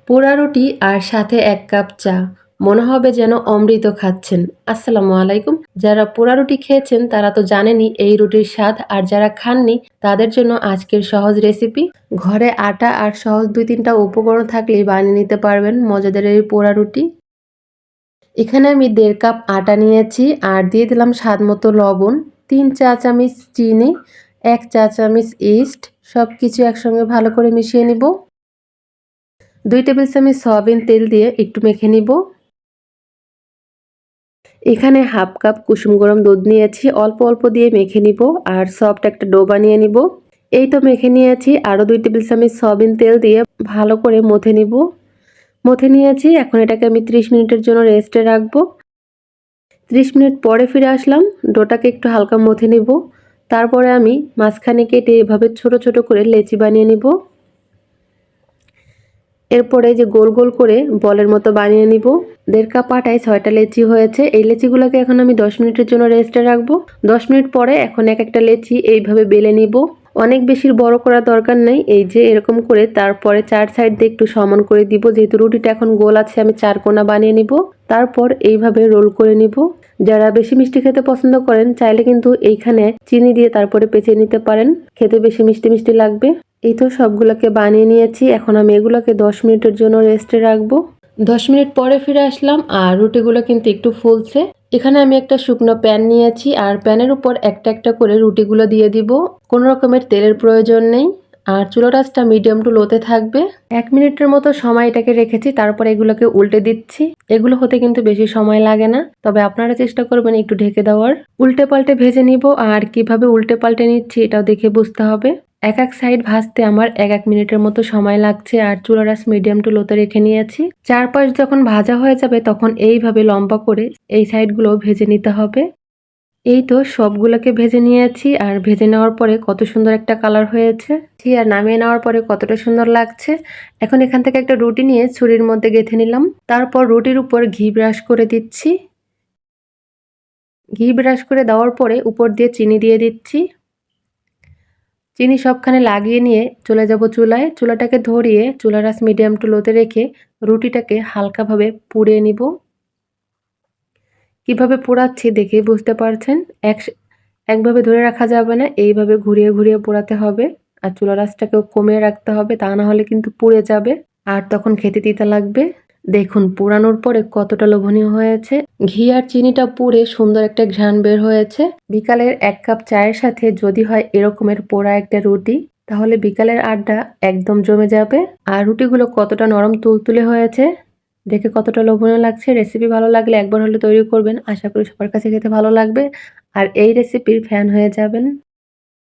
পোড়া রুটি আর সাথে ১ কাপ চা। মনে হবে যেন অমৃত খাচ্ছেন। আসসালামু আলাইকুম। যারা পোড়া রুটি খেয়েছেন তারা তো জানেনই এই রুটির স্বাদ, আর যারা খাননি তাদের জন্য আজকের সহজ রেসিপি। ঘরে আটা আর সহজ ২-৩ টা উপকরণ থাকলেই বানিয়ে নিতে পারবেন মজাদার এই পোড়া রুটি। এখানে আমি ১.৫ কাপ আটা নিয়েছি আর দিয়ে দিলাম স্বাদমতো লবণ, ৩ চা চামচ চিনি, ১ চা চামচ ইস্ট, সবকিছু একসঙ্গে ভালো করে মিশিয়ে নিব। ২ টেবিল চামচ সয়াবিন তেল দিয়ে একটু মেখে নিব। এখানে 1/2 কাপ কুসুম গরম দুধ নিয়েছি, অল্প অল্প দিয়ে মেখে নিব আর সফট একটা ডো বানিয়ে নিব। এই তো মেখে নিয়েছি, আরও 2 টেবিল চামচ সয়াবিন তেল দিয়ে ভালো করে মথে নিব। মথে নিয়েছি, এখন এটাকে আমি 30 মিনিটের জন্য রেস্টে রাখবো। 30 মিনিট পরে ফিরে আসলাম, ডোটাকে একটু হালকা মথে নিব। তারপরে আমি মাঝখানে কেটে এভাবে ছোট ছোট করে লেচি বানিয়ে নিব। এরপরে যে গোল গোল করে বলের মতো বানিয়ে নিব। ১.৫ কাপ আটায় ৬টা লেচি হয়েছে। এই লেচিগুলোকে এখন আমি 10 মিনিটের জন্য রেস্টে রাখবো। 10 মিনিট পরে এখন এক একটা লেচি এইভাবে বেলে নিব। অনেক বেশি বড় করার দরকার নেই, এই যে এরকম করে তারপরে 4 সাইড দিয়ে একটু সমান করে দিব। যেহেতু রুটিটা এখন গোল আছে আমি 4 কোণা বানিয়ে নিব। তারপর এইভাবে রোল করে নিব। যারা বেশি মিষ্টি খেতে পছন্দ করেন চাইলে কিন্তু এইখানে চিনি দিয়ে তারপরে পেঁচিয়ে নিতে পারেন, খেতে বেশি মিষ্টি মিষ্টি লাগবে। এই তো সবগুলোকে বানিয়ে নিয়েছি, এখন আমি এগুলোকে 10 মিনিটের জন্য রেস্টে রাখবো। 10 মিনিট পরে ফিরে আসলাম আর রুটিগুলো কিন্তু একটু ফুলছে। এখানে আমি একটা শুকনো প্যান নিয়েছি আর প্যানের উপর একটা একটা করে রুটিগুলো দিয়ে দিব। কোনো রকমের তেলের প্রয়োজন নেই আর চুলার আঁচটা মিডিয়াম টু লোতে থাকবে। 1 মিনিটের মতো সময় এটাকে রেখেছি, তারপর এগুলোকে উল্টে দিচ্ছি। এগুলো হতে কিন্তু বেশি সময় লাগে না, তবে আপনারা চেষ্টা করবেন একটু ঢেকে দেওয়ার। উল্টে পাল্টে ভেজে নিব, আর কিভাবে উল্টে পাল্টে নিচ্ছি এটাও দেখে বুঝতে হবে। এক এক সাইড ভাজতে আমার 1-1 মিনিটের মতো সময় লাগছে আর চুলার আঁচ মিডিয়াম টু লোতে রেখে নিয়েছি। চারপাশ যখন ভাজা হয়ে যাবে তখন এইভাবে লম্বা করে এই সাইডগুলো ভেজে নিতে হবে। এই তো সবগুলোকে ভেজে নিয়েছি আর ভেজে নেওয়ার পরে কত সুন্দর একটা কালার হয়েছে, আর নামিয়ে নেওয়ার পরে কতটা সুন্দর লাগছে। এখন এখান থেকে একটা রুটি নিয়ে ছুরির মধ্যে গেঁথে নিলাম। তারপর রুটির উপর ঘি ব্রাশ করে দিচ্ছি। ঘি ব্রাশ করে দেওয়ার পরে উপর দিয়ে চিনি দিয়ে দিচ্ছি। চিনি সবখানে লাগিয়ে নিয়ে চলে যাব চুলায়। চুলাটাকে ধরিয়ে চুলার আঁচ মিডিয়াম টু লোতে রেখে রুটিটাকে হালকাভাবে পুড়িয়ে নিব। কিভাবে পোড়াচ্ছি দেখেই বুঝতে পারছেন। একভাবে ধরে রাখা যাবে না, এইভাবে ঘুরিয়ে ঘুরিয়ে পোড়াতে হবে। আর চুলার আঁচটাকেও কমিয়ে রাখতে হবে, তা না হলে কিন্তু পুড়ে যাবে আর তখন খেতে তিতা লাগবে। দেখুন পোড়ানোর পরে কতটা লোভনীয় হয়েছে। ঘি আর চিনিটা পুড়ে সুন্দর একটা ঘ্রাণ বের হয়েছে। বিকালের 1 কাপ চায়ের সাথে যদি হয় এরকমের পোড়া একটা রুটি, তাহলে বিকালের আড্ডা একদম জমে যাবে। আর রুটিগুলো কতটা নরম তুলতুলে হয়েছে, দেখে কতটা লোভনীয় লাগছে। রেসিপি ভালো লাগলে একবার হলে তৈরি করবেন, আশা করি সবার কাছে খেতে ভালো লাগবে আর এই রেসিপির ফ্যান হয়ে যাবেন।